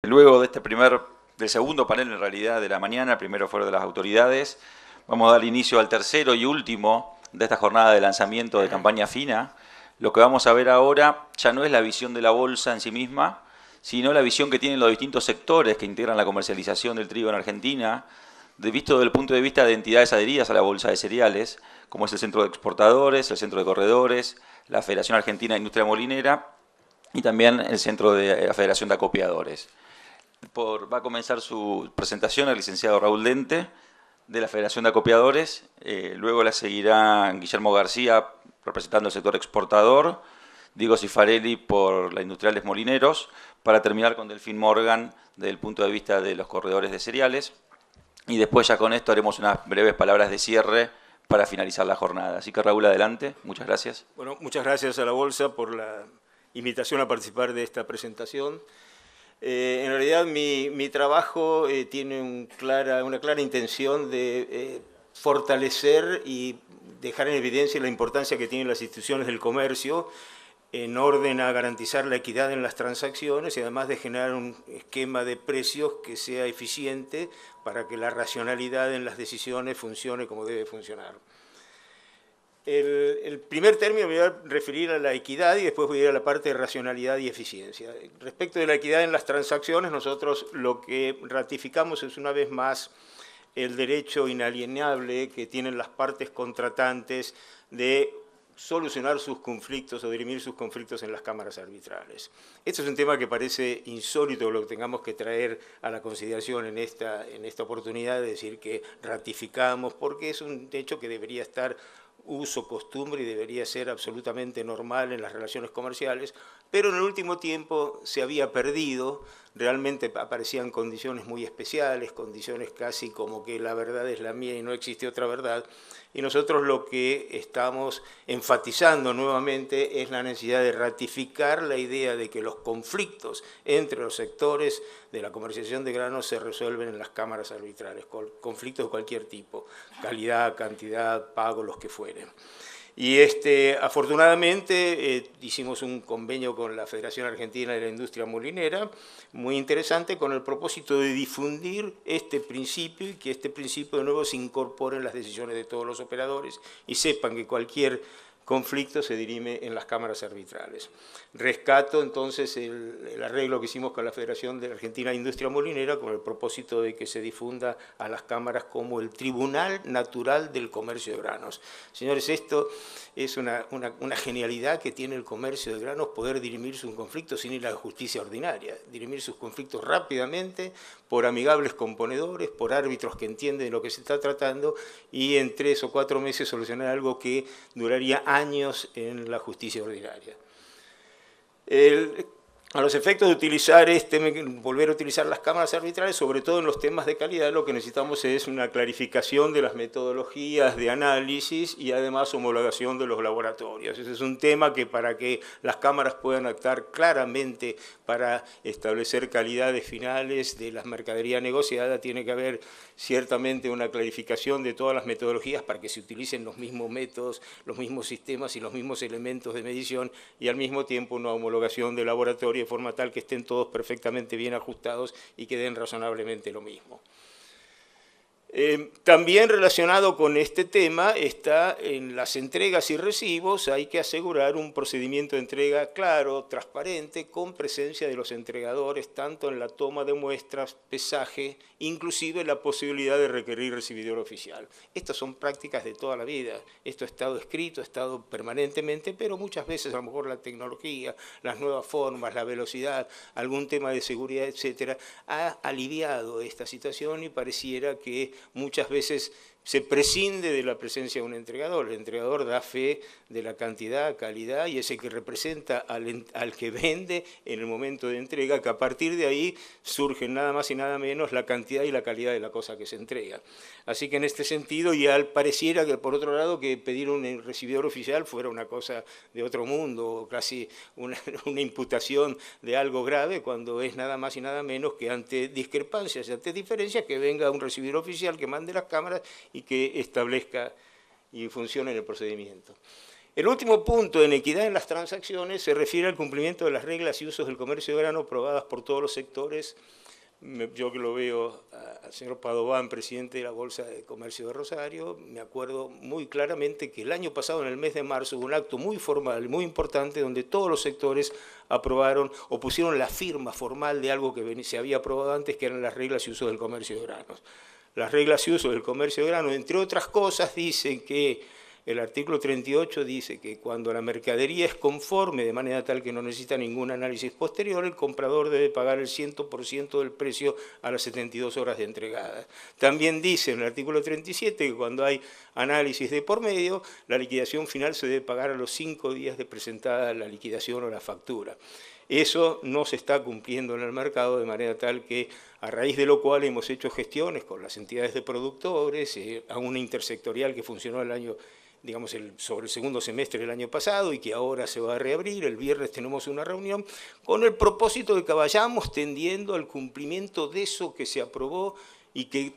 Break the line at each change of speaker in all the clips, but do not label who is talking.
Luego de del segundo panel en realidad de la mañana, el primero fue de las autoridades, vamos a dar inicio al tercero y último de esta jornada de lanzamiento de campaña fina. Lo que vamos a ver ahora ya no es la visión de la bolsa en sí misma, sino la visión que tienen los distintos sectores que integran la comercialización del trigo en Argentina, visto desde el punto de vista de entidades adheridas a la bolsa de cereales, como es el Centro de Exportadores, el Centro de Corredores, la Federación Argentina de Industria Molinera y también el Centro de la Federación de Acopiadores. Va a comenzar su presentación el licenciado Raúl Dente, de la Federación de Acopiadores. Luego la seguirá Guillermo García, representando el sector exportador, Diego Cifarelli por la Industriales Molineros, para terminar con Delfín Morgan, desde el punto de vista de los corredores de cereales. Y después ya con esto haremos unas breves palabras de cierre para finalizar la jornada. Así que Raúl, adelante. Muchas gracias.
Bueno, muchas gracias a la Bolsa por la invitación a participar de esta presentación. En realidad mi trabajo tiene una clara intención de fortalecer y dejar en evidencia la importancia que tienen las instituciones del comercio en orden a garantizar la equidad en las transacciones y además de generar un esquema de precios que sea eficiente para que la racionalidad en las decisiones funcione como debe funcionar. El primer término me voy a referir a la equidad y después voy a ir a la parte de racionalidad y eficiencia. Respecto de la equidad en las transacciones, nosotros lo que ratificamos es una vez más el derecho inalienable que tienen las partes contratantes de solucionar sus conflictos o dirimir sus conflictos en las cámaras arbitrales. Este es un tema que parece insólito lo que tengamos que traer a la consideración en esta oportunidad, de decir que ratificamos, porque es un hecho que debería estar uso, costumbre y debería ser absolutamente normal en las relaciones comerciales, pero en el último tiempo se había perdido, realmente aparecían condiciones muy especiales, condiciones casi como que la verdad es la mía y no existe otra verdad, y nosotros lo que estamos enfatizando nuevamente es la necesidad de ratificar la idea de que los conflictos entre los sectores de la comercialización de granos se resuelven en las cámaras arbitrales, conflictos de cualquier tipo, calidad, cantidad, pago, los que fueren. Y afortunadamente hicimos un convenio con la Federación Argentina de la Industria Molinera, muy interesante, con el propósito de difundir este principio y que este principio de nuevo se incorpore en las decisiones de todos los operadores y sepan que cualquier conflicto se dirime en las cámaras arbitrales. Rescato entonces el arreglo que hicimos con la Federación de Argentina de Industria Molinera con el propósito de que se difunda a las cámaras como el Tribunal Natural del Comercio de Granos. Señores, esto es una genialidad que tiene el comercio de granos, poder dirimir sus conflictos sin ir a la justicia ordinaria, dirimir sus conflictos rápidamente por amigables componedores, por árbitros que entienden de lo que se está tratando y en 3 o 4 meses solucionar algo que duraría años en la justicia ordinaria. A los efectos de utilizar volver a utilizar las cámaras arbitrales, sobre todo en los temas de calidad, lo que necesitamos es una clarificación de las metodologías de análisis y además homologación de los laboratorios. Ese es un tema que para que las cámaras puedan actuar claramente para establecer calidades finales de la mercadería negociada, tiene que haber ciertamente una clarificación de todas las metodologías para que se utilicen los mismos métodos, los mismos sistemas y los mismos elementos de medición y al mismo tiempo una homologación de laboratorio de forma tal que estén todos perfectamente bien ajustados y que den razonablemente lo mismo. También relacionado con este tema está en las entregas y recibos, hay que asegurar un procedimiento de entrega claro, transparente, con presencia de los entregadores, tanto en la toma de muestras, pesaje, inclusive la posibilidad de requerir recibidor oficial. Estas son prácticas de toda la vida, esto ha estado escrito, ha estado permanentemente, pero muchas veces a lo mejor la tecnología, las nuevas formas, la velocidad, algún tema de seguridad, etcétera, ha aliviado esta situación y pareciera que muchas veces se prescinde de la presencia de un entregador. El entregador da fe de la cantidad, calidad y es el que representa al que vende en el momento de entrega, que a partir de ahí surgen nada más y nada menos la cantidad y la calidad de la cosa que se entrega. Así que en este sentido ya pareciera que por otro lado que pedir un recibidor oficial fuera una cosa de otro mundo, casi una imputación de algo grave, cuando es nada más y nada menos que ante discrepancias, ante diferencias, que venga un recibidor oficial que mande las cámaras y que establezca y funcione en el procedimiento. El último punto en equidad en las transacciones se refiere al cumplimiento de las reglas y usos del comercio de grano aprobadas por todos los sectores. Yo que lo veo al señor Padován, presidente de la Bolsa de Comercio de Rosario, me acuerdo muy claramente que el año pasado, en el mes de marzo, hubo un acto muy formal y muy importante donde todos los sectores aprobaron o pusieron la firma formal de algo que se había aprobado antes, que eran las reglas y usos del comercio de granos. Las reglas y usos del comercio de granos, entre otras cosas, dicen que el artículo 38 dice que cuando la mercadería es conforme, de manera tal que no necesita ningún análisis posterior, el comprador debe pagar el 100% del precio a las 72 horas de entregada. También dice en el artículo 37 que cuando hay análisis de por medio, la liquidación final se debe pagar a los 5 días de presentada la liquidación o la factura. Eso no se está cumpliendo en el mercado, de manera tal que, a raíz de lo cual hemos hecho gestiones con las entidades de productores, a una intersectorial que funcionó el año, digamos, sobre el segundo semestre del año pasado y que ahora se va a reabrir. El viernes tenemos una reunión con el propósito de que vayamos tendiendo al cumplimiento de eso que se aprobó y que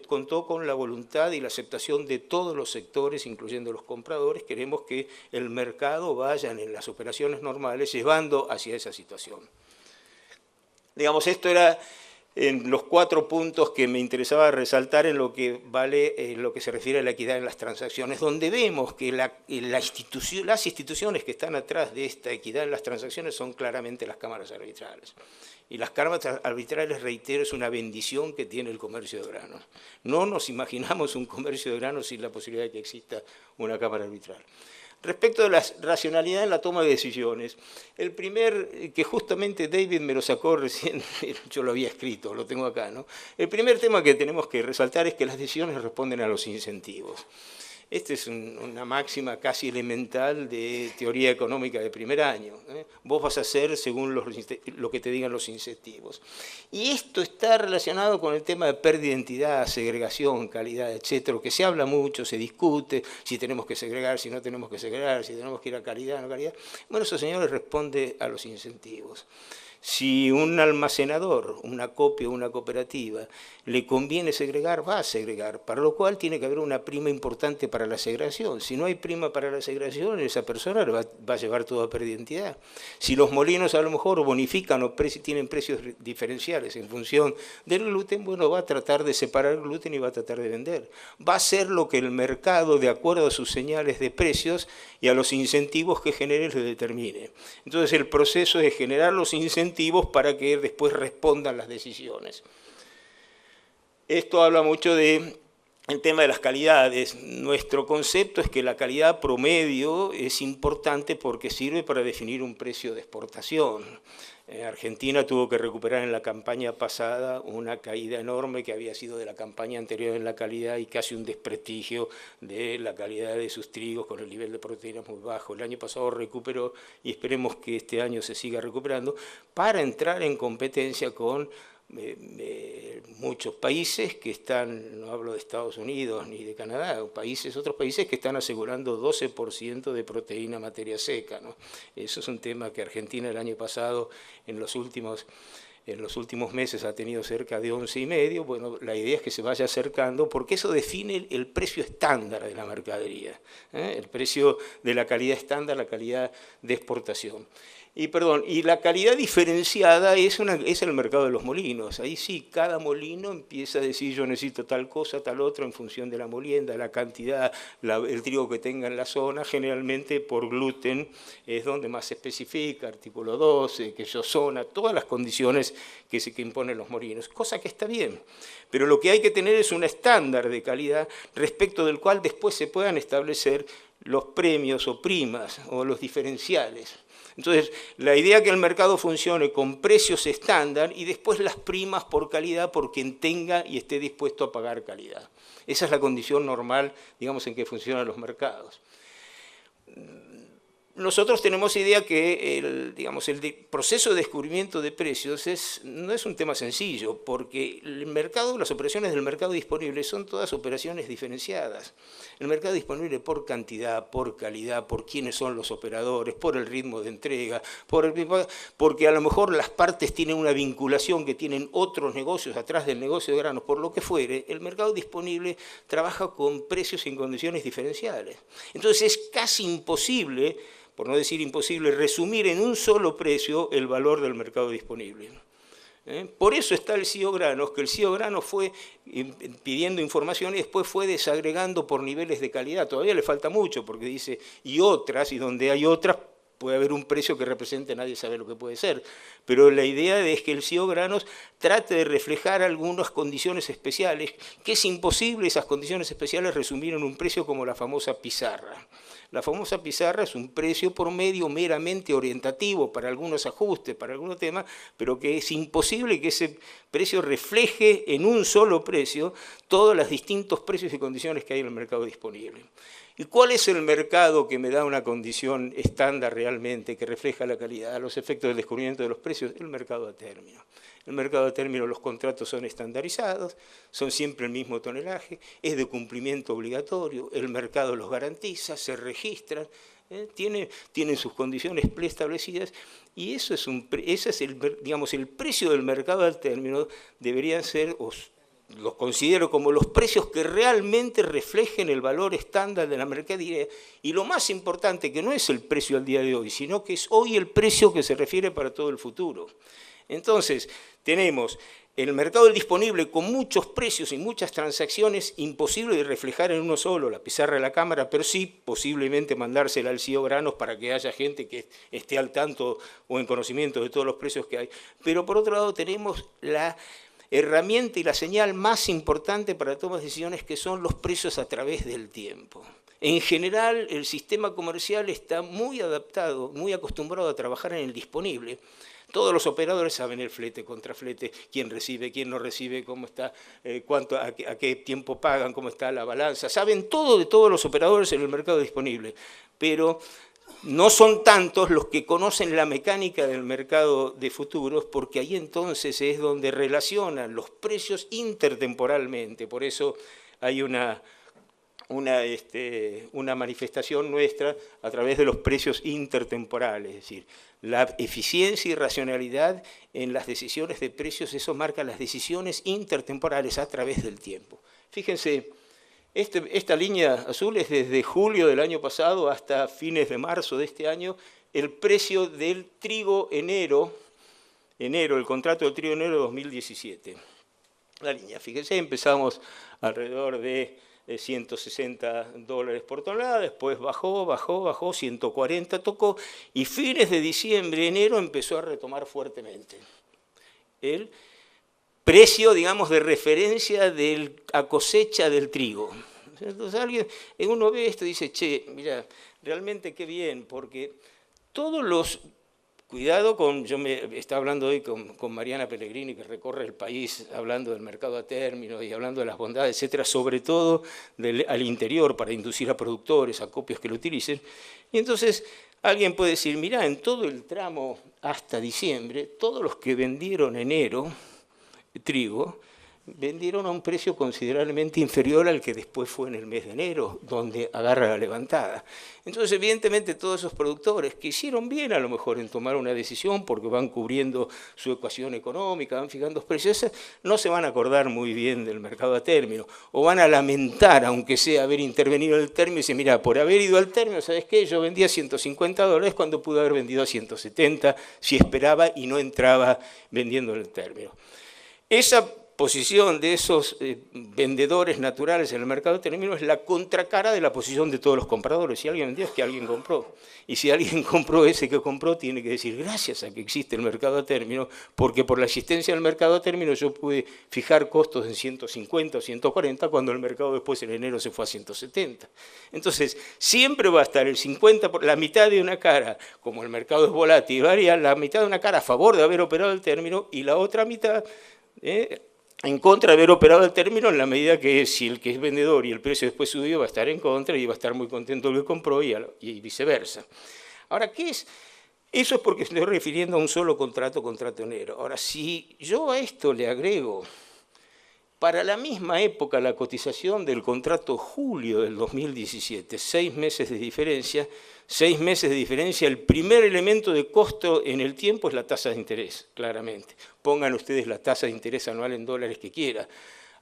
contó con la voluntad y la aceptación de todos los sectores, incluyendo los compradores. Queremos que el mercado vaya en las operaciones normales llevando hacia esa situación. Digamos, esto era en los 4 puntos que me interesaba resaltar en lo que se refiere a la equidad en las transacciones, donde vemos que las instituciones que están atrás de esta equidad en las transacciones son claramente las cámaras arbitrales. Y las cámaras arbitrales, reitero, es una bendición que tiene el comercio de granos. No nos imaginamos un comercio de granos sin la posibilidad de que exista una cámara arbitral. Respecto de la racionalidad en la toma de decisiones, el primer, que justamente David me lo sacó recién, yo lo había escrito, lo tengo acá, ¿no? El primer tema que tenemos que resaltar es que las decisiones responden a los incentivos. Esta es una máxima casi elemental de teoría económica de primer año. Vos vas a hacer según lo que te digan los incentivos. Y esto está relacionado con el tema de pérdida de identidad, segregación, calidad, etcétera, que se habla mucho, se discute si tenemos que segregar, si no tenemos que segregar, si tenemos que ir a calidad, no calidad. Bueno, eso, señores, responde a los incentivos. Si un almacenador, una copia o una cooperativa, le conviene segregar, va a segregar, para lo cual tiene que haber una prima importante para la segregación. Si no hay prima para la segregación, esa persona va a llevar toda pérdida de identidad. Si los molinos a lo mejor bonifican o tienen precios diferenciales en función del gluten, bueno, va a tratar de separar el gluten y va a tratar de vender. Va a hacer lo que el mercado, de acuerdo a sus señales de precios y a los incentivos que genere, le determine. Entonces el proceso es generar los incentivos para que después respondan las decisiones. Esto habla mucho del tema de las calidades. Nuestro concepto es que la calidad promedio es importante porque sirve para definir un precio de exportación. Argentina tuvo que recuperar en la campaña pasada una caída enorme que había sido de la campaña anterior en la calidad y casi un desprestigio de la calidad de sus trigos con el nivel de proteínas muy bajo. El año pasado recuperó y esperemos que este año se siga recuperando para entrar en competencia con muchos países que están, no hablo de Estados Unidos ni de Canadá, otros países que están asegurando 12% de proteína materia seca, ¿no? Eso es un tema que Argentina el año pasado, en los últimos meses, ha tenido cerca de 11,5. Bueno, la idea es que se vaya acercando porque eso define el precio estándar de la mercadería, el precio de la calidad estándar, la calidad de exportación. Y la calidad diferenciada es el mercado de los molinos. Ahí sí, cada molino empieza a decir yo necesito tal cosa, tal otra, en función de la molienda, la cantidad, el trigo que tenga en la zona. Generalmente por gluten es donde más se especifica, artículo 12, queso zona, todas las condiciones que imponen los molinos, cosa que está bien. Pero lo que hay que tener es un estándar de calidad respecto del cual después se puedan establecer los premios o primas o los diferenciales. Entonces, la idea es que el mercado funcione con precios estándar y después las primas por calidad por quien tenga y esté dispuesto a pagar calidad. Esa es la condición normal, digamos, en que funcionan los mercados. nosotros tenemos idea que el proceso de descubrimiento de precios no es un tema sencillo, porque el mercado, las operaciones del mercado disponible son todas operaciones diferenciadas. El mercado disponible por cantidad, por calidad, por quiénes son los operadores, por el ritmo de entrega, porque a lo mejor las partes tienen una vinculación que tienen otros negocios atrás del negocio de granos, por lo que fuere, el mercado disponible trabaja con precios en condiciones diferenciales. Entonces es casi imposible, por no decir imposible, resumir en un solo precio el valor del mercado disponible. Por eso está el CIO Granos, que el CIO Granos fue pidiendo información y después fue desagregando por niveles de calidad. Todavía le falta mucho, porque dice, y otras, y donde hay otras, puede haber un precio que represente, nadie sabe lo que puede ser. Pero la idea es que el CIO Granos trate de reflejar algunas condiciones especiales, que es imposible esas condiciones especiales resumir en un precio como la famosa pizarra. La famosa pizarra es un precio promedio meramente orientativo para algunos ajustes, para algunos temas, pero que es imposible que ese precio refleje en un solo precio todos los distintos precios y condiciones que hay en el mercado disponible. ¿Y cuál es el mercado que me da una condición estándar realmente, que refleja la calidad, los efectos del descubrimiento de los precios? El mercado a término. El mercado a término, los contratos son estandarizados, son siempre el mismo tonelaje, es de cumplimiento obligatorio, el mercado los garantiza, se registran, tienen sus condiciones preestablecidas, y ese es el precio del mercado al término. Deberían ser, los considero como los precios que realmente reflejen el valor estándar de la mercadería, y lo más importante, que no es el precio al día de hoy, sino que es hoy el precio que se refiere para todo el futuro. Entonces, tenemos el mercado del disponible con muchos precios y muchas transacciones, imposible de reflejar en uno solo, la pizarra de la cámara, pero sí posiblemente mandársela al CIO Granos para que haya gente que esté al tanto o en conocimiento de todos los precios que hay. Pero por otro lado tenemos la herramienta y la señal más importante para tomar decisiones, que son los precios a través del tiempo. En general, el sistema comercial está muy adaptado, muy acostumbrado a trabajar en el disponible. Todos los operadores saben el flete, contraflete, quién recibe, quién no recibe, cómo está, a qué tiempo pagan, cómo está la balanza. Saben todo de todos los operadores en el mercado disponible, pero no son tantos los que conocen la mecánica del mercado de futuros, porque ahí entonces es donde relacionan los precios intertemporalmente. Por eso hay una manifestación nuestra a través de los precios intertemporales, es decir, la eficiencia y racionalidad en las decisiones de precios, eso marca las decisiones intertemporales a través del tiempo. Fíjense, esta línea azul es desde julio del año pasado hasta fines de marzo de este año, el precio del trigo enero, el contrato del trigo enero 2017. La línea, fíjense, empezamos alrededor de $160 por tonelada, después bajó, 140 tocó, y fines de diciembre, enero empezó a retomar fuertemente. El precio, digamos, de referencia a cosecha del trigo. Entonces uno ve esto y dice, che, mira, realmente qué bien, porque todos los... Cuidado con, estaba hablando hoy con Mariana Pellegrini, que recorre el país hablando del mercado a término y hablando de las bondades, etcétera, sobre todo al interior para inducir a productores, acopios que lo utilicen. Y entonces alguien puede decir, mirá, en todo el tramo hasta diciembre, todos los que vendieron enero trigo, vendieron a un precio considerablemente inferior al que después fue en el mes de enero, donde agarra la levantada. Entonces, evidentemente, todos esos productores que hicieron bien a lo mejor en tomar una decisión, porque van cubriendo su ecuación económica, van fijando precios, no se van a acordar muy bien del mercado a término, o van a lamentar, aunque sea haber intervenido en el término, y dicen, mira, por haber ido al término, ¿sabes qué? Yo vendía $150 cuando pude haber vendido a 170 si esperaba y no entraba vendiendo en el término. Esa posición de esos vendedores naturales en el mercado de término es la contracara de la posición de todos los compradores. Si alguien vendió es que alguien compró. Y si alguien compró, ese que compró tiene que decir gracias a que existe el mercado a término, porque por la existencia del mercado a término yo pude fijar costos en 150 o 140 cuando el mercado después en enero se fue a 170. Entonces, siempre va a estar el 50, la mitad de una cara, como el mercado es volátil y varía, la mitad de una cara a favor de haber operado el término y la otra mitad en contra de haber operado el término, en la medida que si el que es vendedor y el precio después subió va a estar en contra y va a estar muy contento el que compró y viceversa. Ahora, ¿qué es? Eso es porque estoy refiriendo a un solo contrato enero. Ahora, si yo a esto le agrego, para la misma época, la cotización del contrato julio del 2017, 6 meses de diferencia, 6 meses de diferencia, el primer elemento de costo en el tiempo es la tasa de interés, claramente. Pongan ustedes la tasa de interés anual en dólares que quiera.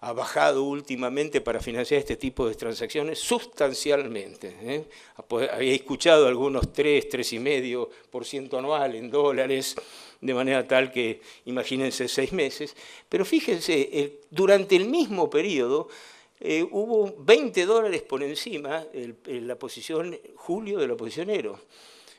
Ha bajado últimamente para financiar este tipo de transacciones sustancialmente. Había escuchado algunos 3,5% anual en dólares, de manera tal que, imagínense, 6 meses. Pero fíjense, durante el mismo periodo hubo $20 por encima la posición julio de la posición enero.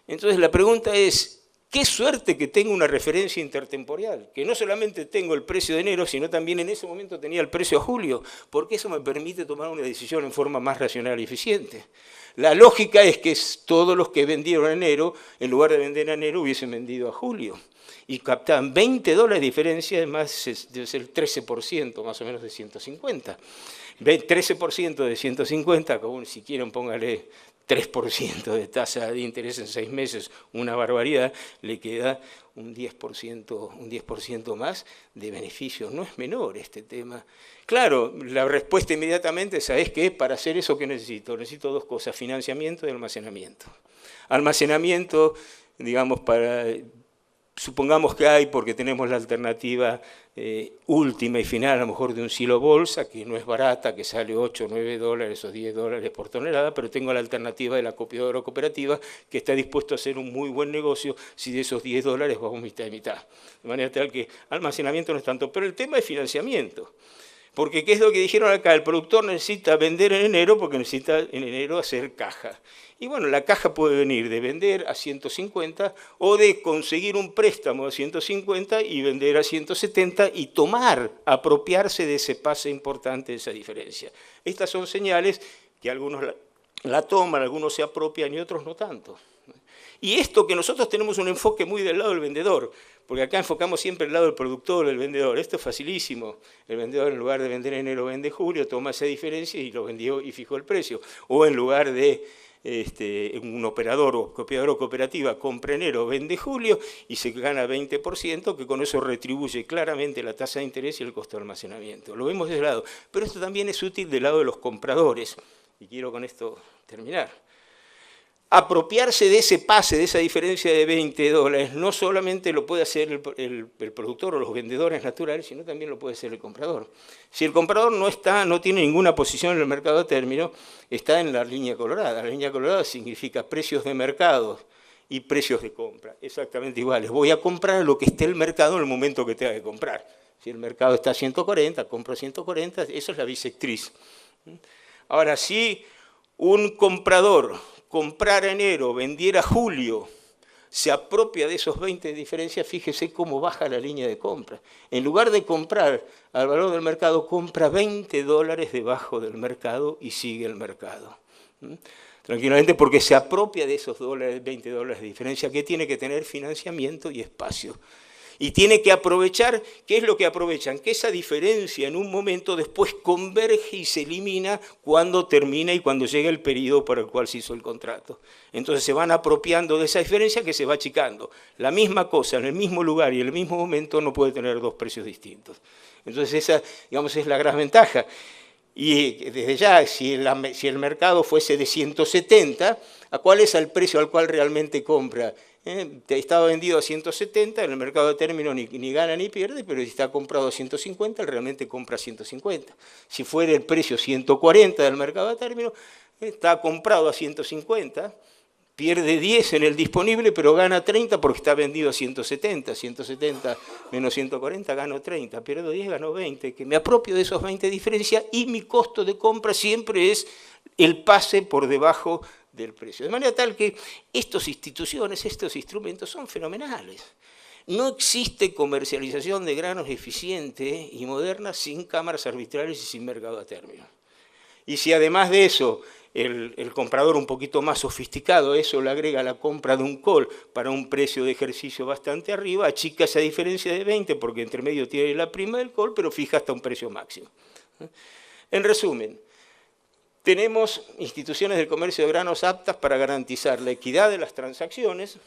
Entonces la pregunta es, qué suerte que tengo una referencia intertemporal, que no solamente tengo el precio de enero, sino también en ese momento tenía el precio a julio, porque eso me permite tomar una decisión en forma más racional y eficiente. La lógica es que todos los que vendieron en enero, en lugar de vender en enero, hubiesen vendido a julio. Y captaban $20 de diferencia, además debe ser el 13% más o menos de 150. 13% de 150, si quieren póngale 3% de interés en 6 meses, una barbaridad, le queda un 10% más de beneficio. No es menor este tema. Claro, la respuesta inmediatamente es, ¿sabes qué? Para hacer eso, ¿qué necesito? Necesito 2 cosas, financiamiento y almacenamiento. Almacenamiento, digamos, supongamos que hay, porque tenemos la alternativa última y final, a lo mejor de un silo bolsa, que no es barata, que sale 8 o 9 dólares o 10 dólares por tonelada, pero tengo la alternativa de la copiadora cooperativa, que está dispuesto a hacer un muy buen negocio si de esos 10 dólares vamos mitad y mitad. De manera tal que almacenamiento no es tanto, pero el tema es financiamiento. Porque ¿qué es lo que dijeron acá? El productor necesita vender en enero porque necesita en enero hacer caja. Y bueno, la caja puede venir de vender a 150 o de conseguir un préstamo a 150 y vender a 170 y apropiarse de ese pase importante, de esa diferencia. Estas son señales que algunos la toman, algunos se apropian y otros no tanto. Y esto que nosotros tenemos un enfoque muy del lado del vendedor, porque acá enfocamos siempre el lado del productor, del vendedor. Esto es facilísimo. El vendedor, en lugar de vender en enero, vende en julio, toma esa diferencia y lo vendió y fijó el precio. O en lugar de un operador o copiador o cooperativa compra enero, vende julio y se gana 20%, que con eso retribuye claramente la tasa de interés y el costo de almacenamiento. Lo vemos de ese lado. Pero esto también es útil del lado de los compradores. Y quiero con esto terminar. Apropiarse de ese pase, de esa diferencia de $20, no solamente lo puede hacer el productor o los vendedores naturales, sino también lo puede hacer el comprador. Si el comprador no tiene ninguna posición en el mercado a término, está en la línea colorada. La línea colorada significa precios de mercado y precios de compra, exactamente iguales. Voy a comprar lo que esté en el mercado en el momento que tenga que comprar. Si el mercado está a 140, compro 140, eso es la bisectriz. Ahora, si un comprador comprara enero, vendiera julio, se apropia de esos 20 de diferencia, fíjese cómo baja la línea de compra. En lugar de comprar al valor del mercado, compra $20 debajo del mercado y sigue el mercado. Tranquilamente porque se apropia de esos $20 de diferencia, que tiene que tener financiamiento y espacio. Y tiene que aprovechar, ¿qué es lo que aprovechan? Que esa diferencia en un momento después converge y se elimina cuando termina y cuando llega el periodo para el cual se hizo el contrato. Entonces se van apropiando de esa diferencia que se va achicando. La misma cosa en el mismo lugar y en el mismo momento no puede tener 2 precios distintos. Entonces esa, digamos, es la gran ventaja. Y desde ya, si el mercado fuese de 170, ¿a cuál es el precio al cual realmente compra? Estaba vendido a 170, en el mercado de término ni gana ni pierde, pero si está comprado a 150, él realmente compra a 150. Si fuera el precio 140 del mercado de término, está comprado a 150, pierde 10 en el disponible, pero gana 30 porque está vendido a 170. 170 menos 140, gano 30. Pierdo 10, gano 20. Que me apropio de esos 20 de diferencia y mi costo de compra siempre es el pase por debajo del precio. De manera tal que estas instituciones, estos instrumentos son fenomenales. No existe comercialización de granos eficiente y moderna sin cámaras arbitrarias y sin mercado a término. Y si además de eso el comprador un poquito más sofisticado, eso le agrega la compra de un call para un precio de ejercicio bastante arriba, achica esa diferencia de 20 porque entre medio tiene la prima del call, pero fija hasta un precio máximo. En resumen, Tenemos instituciones del comercio de granos aptas para garantizar la equidad de las transacciones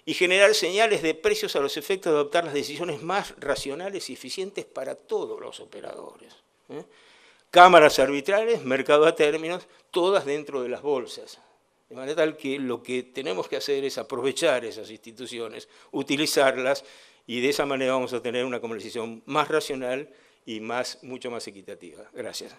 y generar señales de precios a los efectos de adoptar las decisiones más racionales y eficientes para todos los operadores. Cámaras arbitrales, mercado a términos, todas dentro de las bolsas. De manera tal que lo que tenemos que hacer es aprovechar esas instituciones, utilizarlas, y de esa manera vamos a tener una comercialización más racional y mucho más equitativa. Gracias.